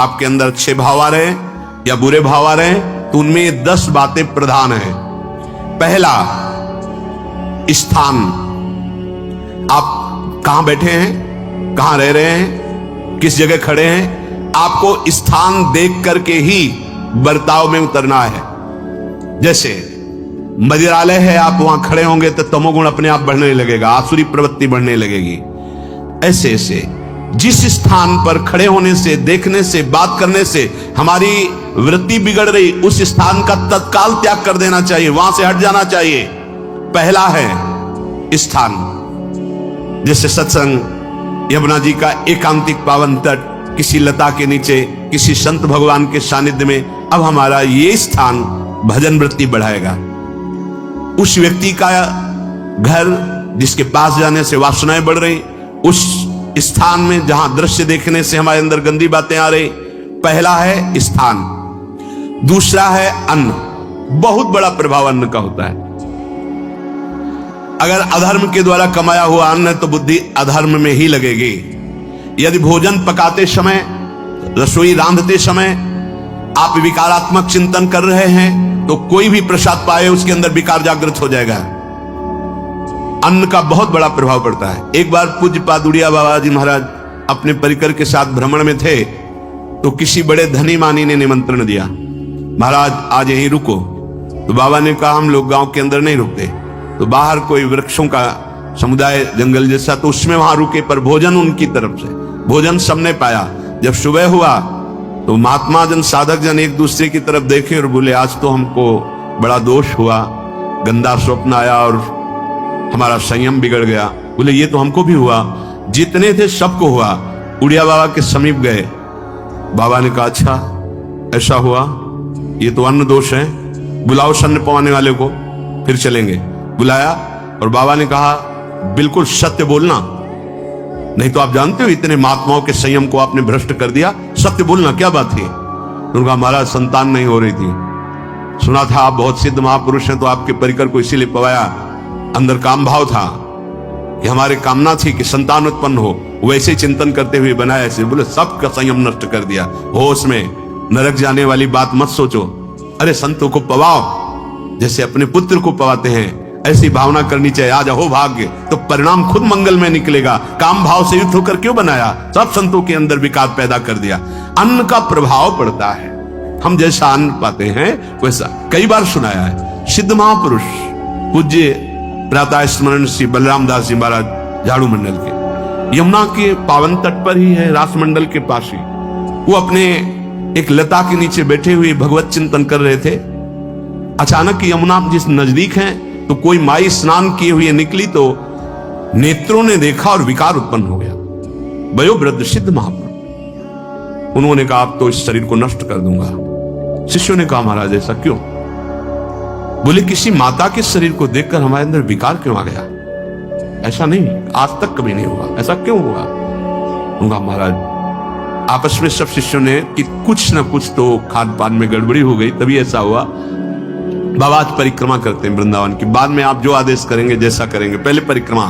आपके अंदर अच्छे भाव आ रहे हैं या बुरे भाव आ रहे हैं, तो उनमें 10 बातें प्रधान हैं। पहला, स्थान। आप कहां बैठे हैं, कहां रह रहे हैं, किस जगह खड़े हैं, आपको स्थान देख करके ही बर्ताव में उतरना है। जैसे मंदिरालय है, आप वहां खड़े होंगे तो तमोगुण अपने आप बढ़ने लगेगा, आसुरी प्रवृत्ति बढ़ने लगेगी। ऐसे ऐसे जिस स्थान पर खड़े होने से, देखने से, बात करने से हमारी वृत्ति बिगड़ रही, उस स्थान का तत्काल त्याग कर देना चाहिए, वहां से हट जाना चाहिए। पहला है स्थान। जैसे सत्संग, यमुना जी का एकांतिक पावन तट, किसी लता के नीचे, किसी संत भगवान के सानिध्य में, अब हमारा ये स्थान भजन वृत्ति बढ़ाएगा। उस व्यक्ति का घर जिसके पास जाने से वासनाएं बढ़ रही, उस स्थान में जहां दृश्य देखने से हमारे अंदर गंदी बातें आ रही, पहला है स्थान। दूसरा है अन्न। बहुत बड़ा प्रभाव अन्न का होता है। अगर अधर्म के द्वारा कमाया हुआ अन्न है तो बुद्धि अधर्म में ही लगेगी। यदि भोजन पकाते समय, रसोई रांधते समय आप विकारात्मक चिंतन कर रहे हैं, तो कोई भी प्रसाद पाए उसके अंदर विकार जागृत हो जाएगा। अन्न का बहुत बड़ा प्रभाव पड़ता है। एक बार पूज्य पादुड़िया बाबा जी महाराज अपने परिकर के साथ भ्रमण में थे, तो किसी बड़े धनी मानी ने निमंत्रण दिया, महाराज आज यहीं रुको। तो बाबा ने कहा हम लोग गांव के अंदर नहीं रुकते, तो बाहर कोई वृक्षों का समुदाय, जंगल जैसा, तो उसमें वहां रुके, पर भोजन उनकी तरफ से, भोजन सबने पाया। जब सुबह हुआ तो महात्मा जन, साधक जन एक दूसरे की तरफ देखे और बोले आज तो हमको बड़ा दोष हुआ, गंदा स्वप्न आया और हमारा संयम बिगड़ गया। बोले ये तो हमको भी हुआ, जितने थे सबको हुआ। उड़िया बाबा के समीप गए, बाबा ने कहा अच्छा ऐसा हुआ, ये तो अन्न दोष है, बुलाओ सन्न पवाने वाले को, फिर चलेंगे। बुलाया और बाबा ने कहा बिल्कुल सत्य बोलना, नहीं तो आप जानते हो इतने महात्माओं के संयम को आपने भ्रष्ट कर दिया, सत्य बोलना क्या बात है। उनका महाराज संतान नहीं हो रही थी, सुना था आप बहुत सिद्ध महापुरुष हैं, तो आपके परिकर को इसीलिए पवाया, अंदर काम भाव था कि हमारे कामना थी कि संतान उत्पन्न हो, वैसे ही चिंतन करते हुए बनाया ऐसे। बोले सबका संयम नष्ट कर दिया, होश में, नरक जाने वाली बात मत सोचो। अरे संतों को पवाओ जैसे अपने पुत्र को पवाते हैं, ऐसी भावना करनी चाहिए। आज हो भाग्य तो परिणाम खुद मंगल में निकलेगा। काम भाव से युक्त होकर क्यों बनाया, सब संतों के अंदर विकार पैदा कर दिया। अन्न का प्रभाव पड़ता है, हम जैसा अन्न पाते हैं वैसा। कई बार सुनाया है, सिद्ध महापुरुष पूज्य प्रातः स्मरण श्री बलराम दास जी महाराज झाड़ू मंडल के, यमुना के पावन तट पर ही है, रास मंडल के पास ही, वो अपने एक लता के नीचे बैठे हुए भगवत चिंतन कर रहे थे। अचानक यमुना जिस नजदीक है, तो कोई माई स्नान किए हुए निकली, तो नेत्रों ने देखा और विकार उत्पन्न हो गया। वयोवृद्ध सिद्ध महापुरुष, उन्होंने कहा अब तो इस शरीर को नष्ट कर दूंगा। शिष्यों ने कहा महाराज ऐसा क्यों? बोले किसी माता के शरीर को देखकर हमारे अंदर विकार क्यों आ गया? ऐसा नहीं, आज तक कभी नहीं हुआ, ऐसा क्यों हुआ? उनका महाराज आपस में सब शिष्यों ने कि कुछ ना कुछ तो खान पान में गड़बड़ी हो गई, तभी ऐसा हुआ। बाबा आज परिक्रमा करते हैं वृंदावन की, बाद में आप जो आदेश करेंगे जैसा करेंगे, पहले परिक्रमा।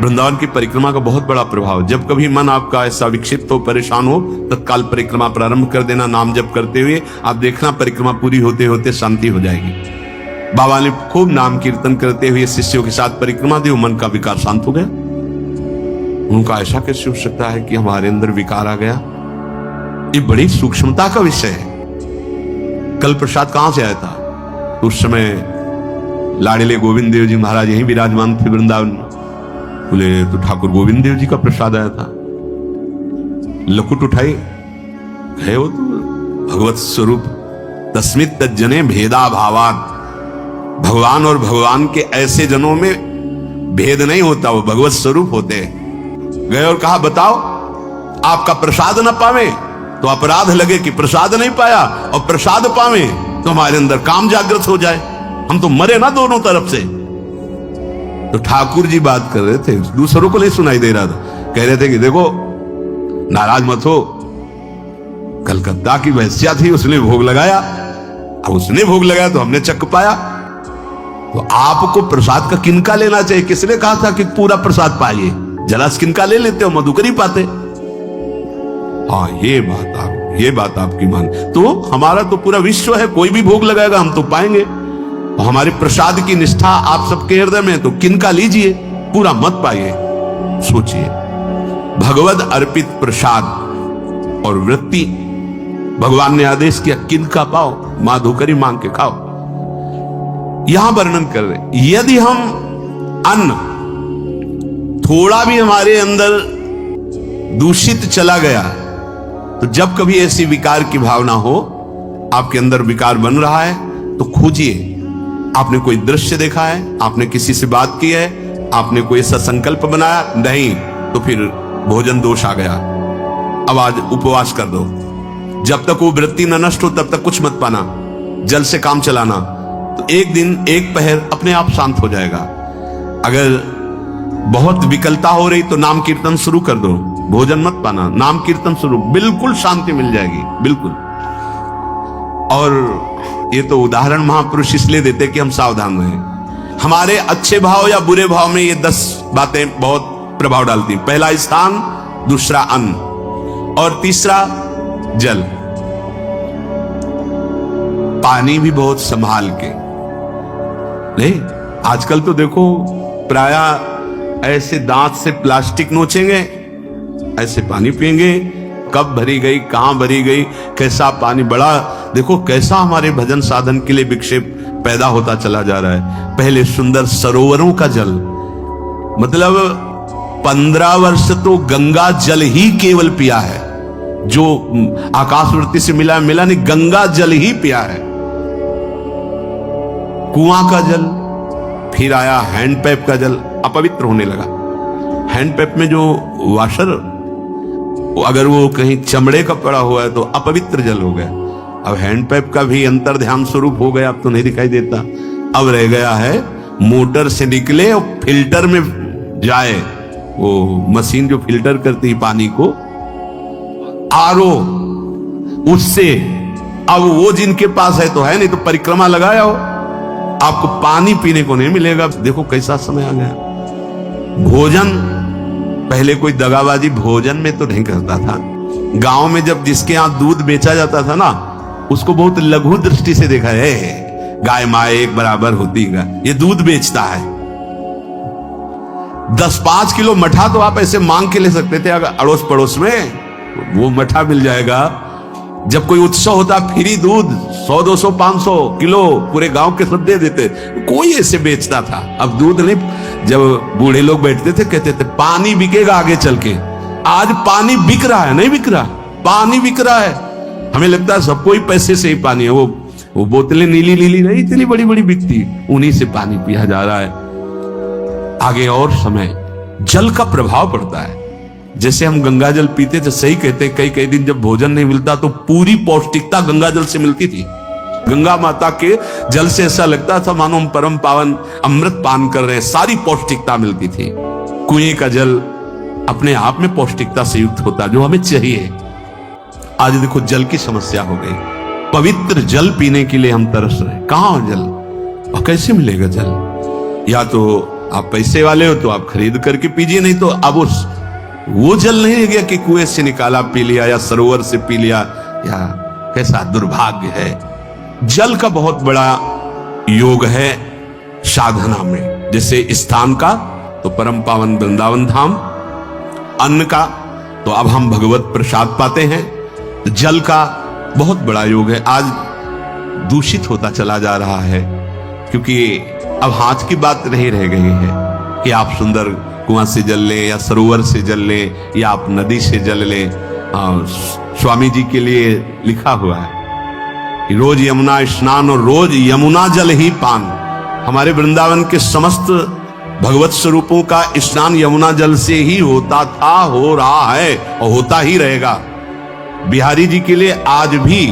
वृंदावन की परिक्रमा का बहुत बड़ा प्रभाव, जब कभी मन आपका ऐसा विक्षिप्त हो, परेशान हो, तत्काल परिक्रमा प्रारंभ कर देना, नाम जप करते हुए। आप देखना परिक्रमा पूरी होते होते शांति हो जाएगी। बाबा ने खूब नाम कीर्तन करते हुए शिष्यों के साथ परिक्रमा दी, मन का विकार शांत हो गया। उनका ऐसा कैसे हो सकता है कि हमारे अंदर विकार आ गया? ये बड़ी सूक्ष्मता का विषय है। कल प्रसाद कहां से आया था? उस समय लाड़िले गोविंद देव जी महाराज यहीं विराजमान थे वृंदावन में। बोले तो ठाकुर गोविंद देव जी का प्रसाद आया था। लकुट उठाई, गए वो तो भगवत स्वरूप तस्मित तज्जने भेदा भावान। भगवान और भगवान के ऐसे जनों में भेद नहीं होता, वो भगवत स्वरूप होते हैं। गए और कहा बताओ, आपका प्रसाद न पावे तो अपराध लगे कि प्रसाद नहीं पाया, और प्रसाद पावे तो हमारे अंदर काम जागृत हो जाए, हम तो मरे ना दोनों तरफ से। तो ठाकुर जी बात कर रहे थे, दूसरों को नहीं सुनाई दे रहा था। कह रहे थे कि देखो नाराज मत हो, कलकत्ता की वैश्या थी, उसने भोग लगाया, अब उसने भोग लगाया तो हमने चख पाया, तो आपको प्रसाद का किनका लेना चाहिए? किसने कहा था कि पूरा प्रसाद पाइए? जरा किनका ले लेते हो, मधुकरी पाते। हाँ ये बात आप ये बात आपकी मान। तो हमारा तो पूरा विश्व है, कोई भी भोग लगाएगा हम तो पाएंगे। और हमारे प्रसाद की निष्ठा आप सबके हृदय में, तो किनका लीजिए, पूरा मत पाइए। सोचिए, भगवद अर्पित प्रसाद और वृत्ति, भगवान ने आदेश किया किनका पाओ, मां धोकरी मांग के खाओ। यहां वर्णन कर रहे, यदि हम अन्न थोड़ा भी हमारे अंदर दूषित चला गया, तो जब कभी ऐसी विकार की भावना हो, आपके अंदर विकार बन रहा है, तो खोजिए। आपने कोई दृश्य देखा है, आपने किसी से बात की है, आपने कोई ऐसा संकल्प बनाया, नहीं, तो फिर भोजन दोष आ गया। अब आज उपवास कर दो, जब तक वो वृत्ति न नष्ट हो तब तक कुछ मत पाना, जल से काम चलाना, तो एक दिन एक पहर अपने आप शांत हो जाएगा। अगर बहुत विकलता हो रही तो नाम कीर्तन शुरू कर दो, भोजन मत पाना, नाम कीर्तन शुरू, बिल्कुल शांति मिल जाएगी, बिल्कुल। और ये तो उदाहरण महापुरुष इसलिए देते कि हम सावधान रहें। हमारे अच्छे भाव या बुरे भाव में ये 10 बातें बहुत प्रभाव डालती। पहला स्थान, दूसरा अन्न, और तीसरा जल। पानी भी बहुत संभाल के नहीं। आजकल तो देखो प्रायः ऐसे दांत से प्लास्टिक नोचेंगे, ऐसे पानी पिएंगे, कब भरी गई, कहां भरी गई, कैसा पानी, बड़ा देखो कैसा हमारे भजन साधन के लिए विक्षेप पैदा होता चला जा रहा है। पहले सुंदर सरोवरों का जल, मतलब 15 वर्ष तो गंगा जल ही केवल पिया है, जो आकाशवृत्ति से मिला नहीं, गंगा जल ही पिया है। कुआं का जल, फिर आया हैंडपैप का जल, अपवित्र होने लगा। हैंडपैप में जो वाशर, अगर वो कहीं चमड़े का पड़ा हुआ है तो अपवित्र जल हो गया। अब हैंडपैप का भी अंतर ध्यान स्वरूप हो गया, अब तो नहीं दिखाई देता। अब रह गया है मोटर से निकले और फिल्टर में जाए, वो मशीन जो फिल्टर करती है पानी को, आरओ, उससे। अब वो जिनके पास है तो है, नहीं तो परिक्रमा लगाया हो, आपको पानी पीने को नहीं मिलेगा। देखो कैसा समय आ गया। भोजन, पहले कोई दगाबाजी भोजन में तो नहीं करता था। गांव में जब जिसके यहां दूध बेचा जाता था ना, उसको बहुत लघु दृष्टि से देखा है, गाय माए एक बराबर होती है, ये दूध बेचता है। 10-5 किलो मठा तो आप ऐसे मांग के ले सकते थे, अगर अड़ोस पड़ोस में वो मठा मिल जाएगा। जब कोई उत्सव होता, फ्री दूध 100, 200, 500 किलो पूरे गांव के सब दे देते, कोई ऐसे बेचता था। अब दूध नहीं, जब बूढ़े लोग बैठते थे कहते थे पानी बिकेगा आगे चल के। आज पानी बिक रहा है, नहीं बिक रहा, पानी बिक रहा है। हमें लगता है सबको ही पैसे से ही पानी है, वो बोतलें नीली नीली नहीं, इतनी बड़ी बड़ी बिकती, उन्हीं से पानी पिया जा रहा है। आगे और समय जल का प्रभाव पड़ता है। जैसे हम गंगा जल पीते थे, सही कहते, कई दिन जब भोजन नहीं मिलता तो पूरी पौष्टिकता गंगा जल से मिलती थी। गंगा माता के जल से ऐसा लगता था मानो हम परम पावन अमृत पान कर रहे हैं, सारी पौष्टिकता मिलती थी। कुएं का जल अपने आप में पौष्टिकता से युक्त होता, जो हमें चाहिए। आज देखो जल की समस्या हो गई, पवित्र जल पीने के लिए हम तरस रहे। कहां जल और कैसे मिलेगा जल? या तो आप पैसे वाले हो तो आप खरीद करके पीजिए, नहीं तो अब वो जल नहीं रह गया कि कुएं से निकाला पी लिया या सरोवर से पी लिया, या कैसा दुर्भाग्य है। जल का बहुत बड़ा योग है साधना में। जैसे स्थान का तो परम पावन वृंदावन धाम, अन्न का तो अब हम भगवत प्रसाद पाते हैं, जल का बहुत बड़ा योग है। आज दूषित होता चला जा रहा है, क्योंकि अब हाथ की बात नहीं रह गई है कि आप सुंदर कुआं से जल लें या सरोवर से जल लें या आप नदी से जल लें। स्वामी जी के लिए लिखा हुआ है कि रोज यमुना स्नान और रोज यमुना जल ही पान। हमारे वृंदावन के समस्त भगवत स्वरूपों का स्नान यमुना जल से ही होता था, हो रहा है और होता ही रहेगा। बिहारी जी के लिए आज भी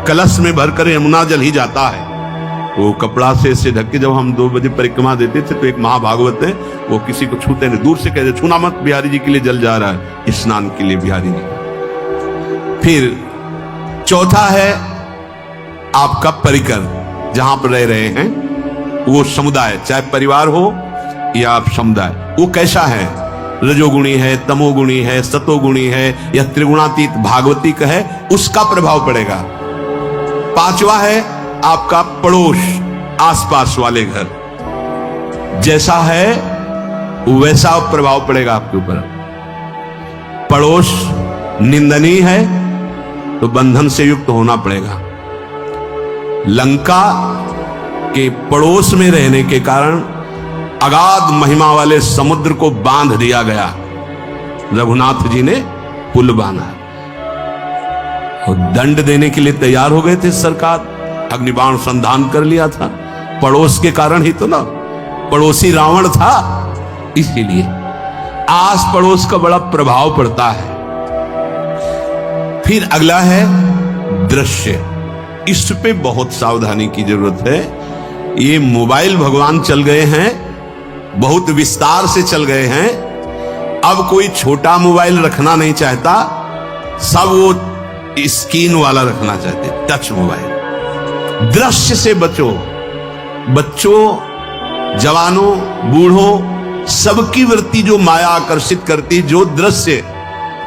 कलश में भरकर यमुना जल ही जाता है। वो कपड़ा से ऐसे ढक के जब हम 2 बजे परिक्रमा देते थे तो एक महाभागवत है, वो किसी को छूते नहीं, दूर से कहते छूना मत, बिहारी जी के लिए जल जा रहा है, स्नान के लिए बिहारी जी। फिर चौथा है आपका परिकर, जहां पर रह रहे हैं वो समुदाय, चाहे परिवार हो या आप समुदाय, वो कैसा है? रजोगुणी है, तमोगुणी है, सतोगुणी है या त्रिगुणातीत भागवतिक है, उसका प्रभाव पड़ेगा। पांचवा है आपका पड़ोस, आसपास वाले घर, जैसा है वैसा प्रभाव पड़ेगा आपके ऊपर। पड़ोस निंदनीय है तो बंधन से युक्त होना पड़ेगा। लंका के पड़ोस में रहने के कारण अगाध महिमा वाले समुद्र को बांध दिया गया। रघुनाथ जी ने पुल बांधा और दंड देने के लिए तैयार हो गए थे सरकार। अग्निबाण संधान कर लिया था, पड़ोस के कारण ही तो ना, पड़ोसी रावण था, इसीलिए आस पड़ोस का बड़ा प्रभाव पड़ता है। फिर अगला है दृश्य, इस पे बहुत सावधानी की जरूरत है। ये मोबाइल भगवान चल गए हैं, बहुत विस्तार से चल गए हैं। अब कोई छोटा मोबाइल रखना नहीं चाहता, सब वो स्क्रीन वाला रखना चाहते, टच मोबाइल। दृश्य से बचो, बच्चों, जवानों, बूढ़ों, सबकी वृत्ति जो माया आकर्षित करती, जो दृश्य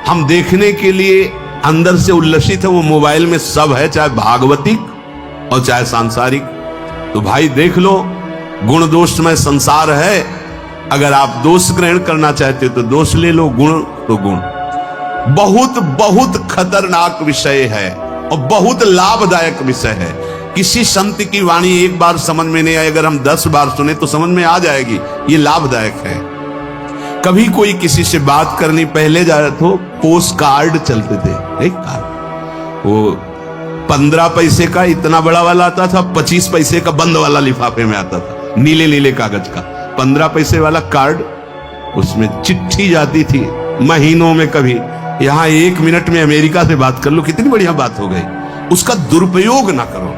हम देखने के लिए अंदर से उल्लसित है, वो मोबाइल में सब है, चाहे भागवतिक और चाहे सांसारिक। तो भाई देख लो, गुण दोष में संसार है। अगर आप दोष ग्रहण करना चाहते हो तो दोष ले लो, गुण तो गुण। बहुत बहुत खतरनाक विषय है और बहुत लाभदायक विषय है। किसी संत की वाणी एक बार समझ में नहीं आई, अगर हम 10 बार सुने तो समझ में आ जाएगी, ये लाभदायक है। कभी कोई किसी से बात करनी, पहले जा रहे तो पोस्ट कार्ड चलते थे, एक कार्ड, वो 15 पैसे का इतना बड़ा वाला आता था, 25 पैसे का बंद वाला लिफाफे में आता था, नीले नीले कागज का 15 पैसे वाला कार्ड। उसमें चिट्ठी जाती थी महीनों में, कभी यहां 1 मिनट में अमेरिका से बात कर लो, कितनी बढ़िया बात हो गई। उसका दुरुपयोग ना करो।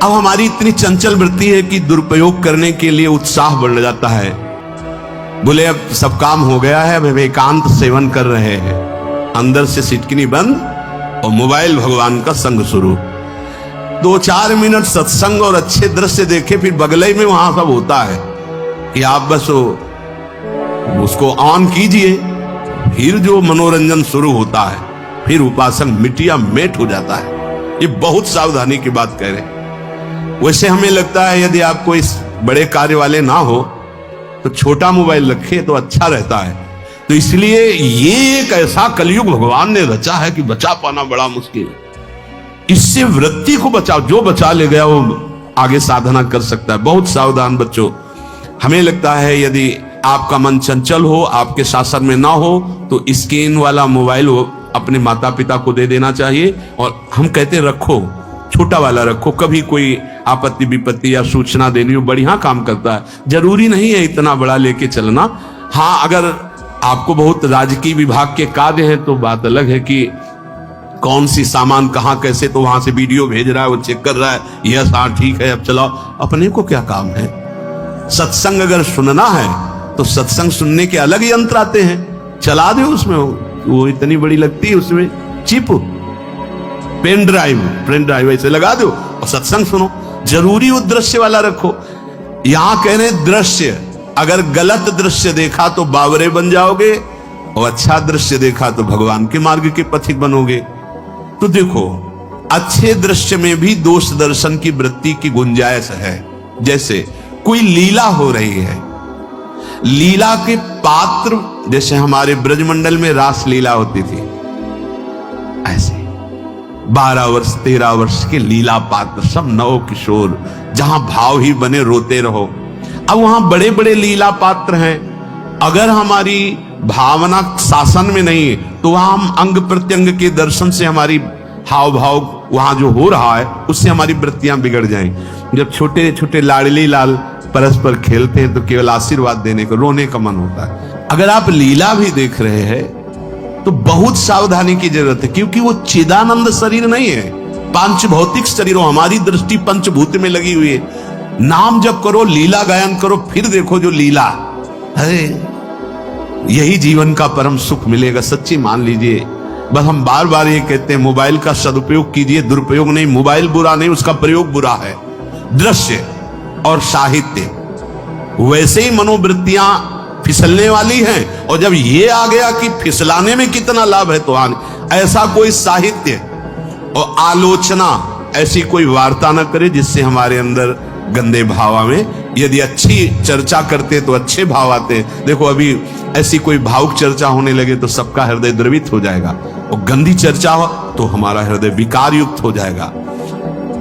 अब हमारी इतनी चंचल वृत्ति है कि दुरुपयोग करने के लिए उत्साह बढ़ जाता है। बोले अब सब काम हो गया है, अब एकांत सेवन कर रहे हैं, अंदर से सिटकिनी बंद और मोबाइल भगवान का संग शुरू। 2-4 मिनट सत्संग और अच्छे दृश्य देखे, फिर बगले में वहां सब होता है कि आप बस उसको ऑन कीजिए, फिर जो मनोरंजन शुरू होता है, फिर उपासक मिटिया मेट हो जाता है। ये बहुत सावधानी की बात कह रहे हैं। वैसे हमें लगता है यदि आपको इस बड़े कार्य वाले ना हो तो छोटा मोबाइल रखे तो अच्छा रहता है। तो इसलिए ये एक ऐसा कलयुग भगवान ने रचा है कि बचा पाना बड़ा मुश्किल है। इससे वृत्ति को बचाओ, जो बचा ले गया वो आगे साधना कर सकता है। बहुत सावधान बच्चों। हमें लगता है यदि आपका मन चंचल हो, आपके शासन में ना हो, तो स्क्रीन वाला मोबाइल वो अपने माता पिता को दे देना चाहिए। और हम कहते रखो, छोटा वाला रखो, कभी कोई आपत्ति विपत्ति या सूचना देनी हो, बढ़िया काम करता है। जरूरी नहीं है इतना बड़ा लेके चलना। हाँ, अगर आपको बहुत राजकीय विभाग के कार्य हैं तो बात अलग है कि कौन सी सामान कहाँ कैसे, तो वहां से वीडियो भेज रहा है, वो चेक कर रहा है, यस हाँ ठीक है अब चलाओ। अपने को क्या काम है? सत्संग अगर सुनना है तो सत्संग सुनने के अलग यंत्र आते हैं, चला दो उसमें, वो इतनी बड़ी लगती है, उसमें चिप, पेन ड्राइव ऐसे लगा दो और सत्संग सुनो। जरूरी वो दृश्य वाला रखो। यहां कह रहे दृश्य, अगर गलत दृश्य देखा तो बावरे बन जाओगे और अच्छा दृश्य देखा तो भगवान के मार्ग के पथिक बनोगे। तो देखो, अच्छे दृश्य में भी दोष दर्शन की वृत्ति की गुंजाइश है। जैसे कोई लीला हो रही है, लीला के पात्र, जैसे हमारे ब्रजमंडल में रास लीला होती थी, ऐसे 12 वर्ष 13 वर्ष के लीला पात्र, सब नव किशोर, जहां भाव ही बने रोते रहो। अब वहां बड़े बड़े लीला पात्र हैं, अगर हमारी भावना शासन में नहीं है तो वहां हम अंग प्रत्यंग के दर्शन से हमारी हाव भाव वहां जो हो रहा है उससे हमारी वृत्तियां बिगड़ जाएं। जब छोटे छोटे लाडली लाल परस्पर खेलते हैं तो केवल आशीर्वाद देने को, रोने का मन होता है। अगर आप लीला भी देख रहे हैं तो बहुत सावधानी की जरूरत है, क्योंकि वो चिदानंद शरीर नहीं है, पांच भौतिक शरीर। हमारी दृष्टि पंचभूत में लगी हुई है। नाम जप करो, लीला गायन करो, फिर देखो जो लीला है, यही जीवन का परम सुख मिलेगा। सच्ची मान लीजिए। बस हम बार बार ये कहते हैं, मोबाइल का सदुपयोग कीजिए, दुरुपयोग नहीं। मोबाइल बुरा नहीं, उसका प्रयोग बुरा है। दृश्य और साहित्य, वैसे ही मनोवृत्तियां फिसलने वाली हैं। और जब ये आ गया कि फिसलाने में कितना लाभ है तो ऐसा कोई साहित्य और आलोचना, ऐसी कोई वार्ता न करे जिससे हमारे अंदर गंदे भाव आवे। यदि अच्छी चर्चा करते तो अच्छे भाव आते। देखो अभी ऐसी कोई भावुक चर्चा होने लगे तो सबका हृदय द्रवित हो जाएगा, और गंदी चर्चा हो तो हमारा हृदय विकार युक्त हो जाएगा।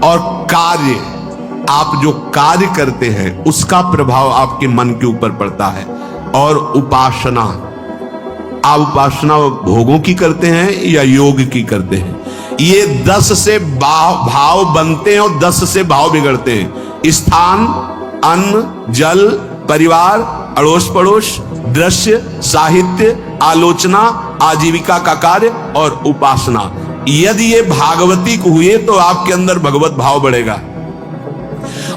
और कार्य, आप जो कार्य करते हैं उसका प्रभाव आपके मन के ऊपर पड़ता है। और उपासना, आप उपासना भोगों की करते हैं या योग की करते हैं, ये 10 से भाव बनते हैं और 10 से भाव बिगड़ते हैं। स्थान, अन्न, जल, परिवार, अड़ोस पड़ोस, दृश्य, साहित्य, आलोचना, आजीविका का कार्य और उपासना। यदि ये भागवतिक हुए तो आपके अंदर भगवत भाव बढ़ेगा,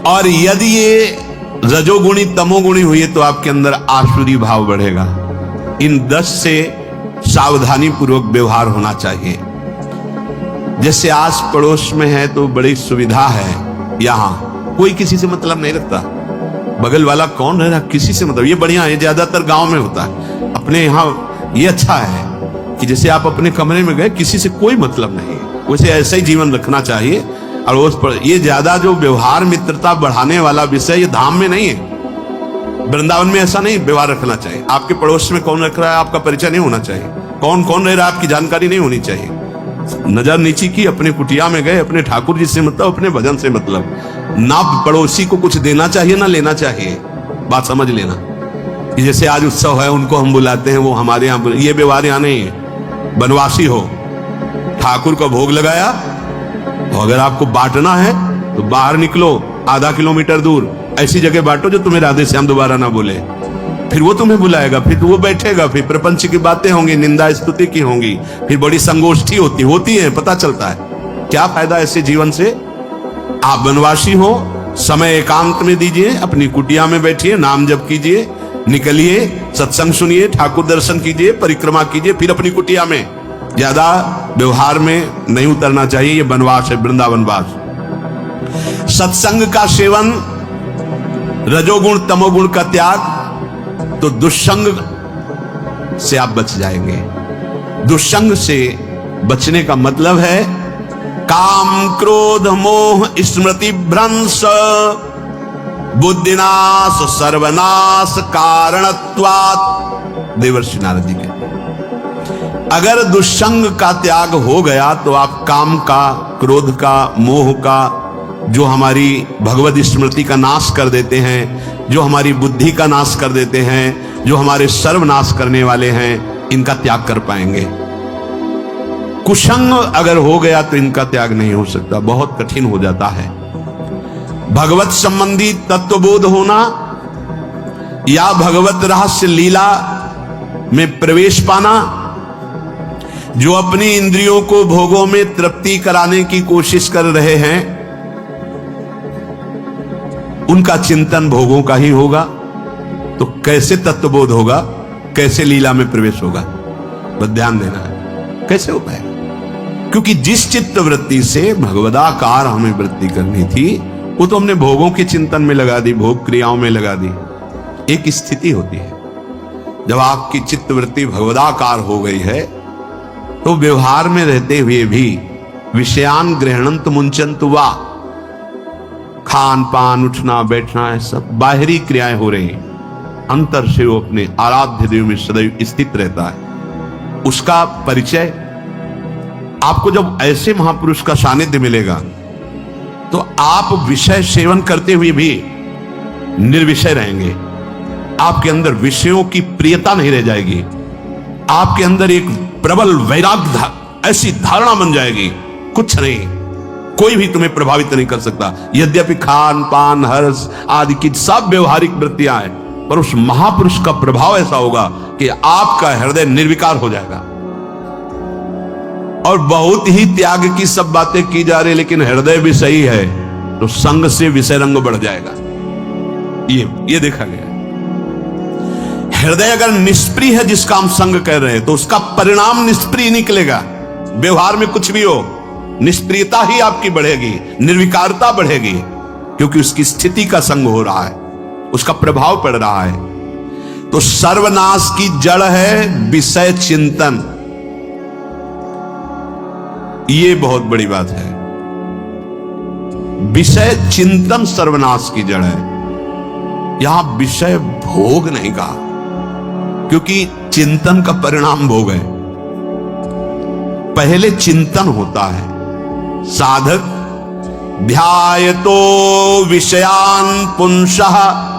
और यदि ये रजोगुणी तमोगुणी हुए तो आपके अंदर आसुरी भाव बढ़ेगा। इन 10 से सावधानी पूर्वक व्यवहार होना चाहिए। जैसे आस पड़ोस में है तो बड़ी सुविधा है, यहां कोई किसी से मतलब नहीं रखता, बगल वाला कौन रह रहा किसी से मतलब, ये बढ़िया है। ज्यादातर गांव में होता है, अपने यहाँ ये अच्छा है कि जैसे आप अपने कमरे में गए किसी से कोई मतलब नहीं, वैसे ऐसा ही जीवन रखना चाहिए। और उस पर ये ज्यादा जो व्यवहार मित्रता बढ़ाने वाला विषय ये धाम में नहीं है। वृंदावन में ऐसा नहीं व्यवहार रखना चाहिए। आपके पड़ोस में कौन रख रहा है आपका परिचय नहीं होना चाहिए, कौन कौन रह रहा है आपकी जानकारी नहीं होनी चाहिए। नजर नीची की, अपने कुटिया में गए, अपने ठाकुर जी से मतलब, अपने भजन से मतलब। ना पड़ोसी को कुछ देना चाहिए ना लेना चाहिए, बात समझ लेना। जैसे आज उत्सव है उनको हम बुलाते हैं, वो हमारे यहाँ, ये व्यवहार यहाँ नहीं है। बनवासी हो, ठाकुर का भोग लगाया, तो अगर आपको बांटना है तो बाहर निकलो, आधा किलोमीटर दूर ऐसी जगह बांटो जो तुम्हें राधे श्याम दोबारा ना बोले, फिर वो तुम्हें बुलाएगा, फिर वो बैठेगा, फिर प्रपंच की बातें होंगी, निंदा स्तुति की होंगी, फिर बड़ी संगोष्ठी होती है, पता चलता है। क्या फायदा ऐसे जीवन से? आप वनवासी हो, समय एकांत में दीजिए, अपनी कुटिया में बैठिए, नाम जप कीजिए, निकलिए, सत्संग सुनिए, ठाकुर दर्शन कीजिए, परिक्रमा कीजिए, फिर अपनी कुटिया में। ज्यादा व्यवहार में नहीं उतरना चाहिए, ये वनवास है, वृंदावनवास। सत्संग का सेवन, रजोगुण तमोगुण का त्याग, तो दुष्संग से आप बच जाएंगे। दुष्संग से बचने का मतलब है काम क्रोध मोह स्मृति भ्रंश बुद्धिनाश सर्वनाश कारणत्वात्। देवर्षि नारद जी के, अगर दुष्संग का त्याग हो गया तो आप काम का, क्रोध का, मोह का, जो हमारी भगवत स्मृति का नाश कर देते हैं, जो हमारी बुद्धि का नाश कर देते हैं, जो हमारे सर्वनाश करने वाले हैं, इनका त्याग कर पाएंगे। कुसंग अगर हो गया तो इनका त्याग नहीं हो सकता, बहुत कठिन हो जाता है। भगवत संबंधी तत्वबोध होना या भगवत रहस्य लीला में प्रवेश पाना, जो अपनी इंद्रियों को भोगों में तृप्ति कराने की कोशिश कर रहे हैं, उनका चिंतन भोगों का ही होगा, तो कैसे तत्वबोध होगा, कैसे लीला में प्रवेश होगा? बस ध्यान देना है, कैसे हो पाएगा? क्योंकि जिस चित्त वृत्ति से भगवदाकार हमें वृत्ति करनी थी, वो तो हमने भोगों के चिंतन में लगा दी, भोग क्रियाओं में लगा दी। एक स्थिति होती है जब आपकी चित्त वृत्ति भगवदाकार हो गई है, तो व्यवहार में रहते हुए भी विषयान ग्रहणंत मुंचंत वा, खान पान, उठना बैठना, है सब बाहरी क्रियाएं हो रही हैं, अंतर से वो अपने आराध्य देव में सदैव स्थित रहता है। उसका परिचय आपको जब ऐसे महापुरुष का सानिध्य मिलेगा तो आप विषय सेवन करते हुए भी निर्विषय रहेंगे। आपके अंदर विषयों की प्रियता नहीं रह जाएगी, आपके अंदर एक प्रबल वैराग्य, ऐसी धारणा बन जाएगी, कुछ नहीं, कोई भी तुम्हें प्रभावित नहीं कर सकता। यद्यपि खान पान हर्ष आदि की सब व्यवहारिक वृत्तियां हैं, पर उस महापुरुष का प्रभाव ऐसा होगा कि आपका हृदय निर्विकार हो जाएगा। और बहुत ही त्याग की सब बातें की जा रही, लेकिन हृदय भी सही है तो संग से विषय रंग बढ़ जाएगा। ये देखा गया। हृदय अगर निष्प्रिय है, जिसका हम संग कह रहे हैं, तो उसका परिणाम निष्प्रिय निकलेगा। व्यवहार में कुछ भी हो, निष्प्रियता ही आपकी बढ़ेगी, निर्विकारता बढ़ेगी, क्योंकि उसकी स्थिति का संग हो रहा है, उसका प्रभाव पड़ रहा है। तो सर्वनाश की जड़ है विषय चिंतन। ये बहुत बड़ी बात है। विषय चिंतन सर्वनाश की जड़ है। यहां विषय भोग नहीं कहा, क्योंकि चिंतन का परिणाम भोग है। पहले चिंतन होता है। साधक ध्यायतो विषयान पुंसः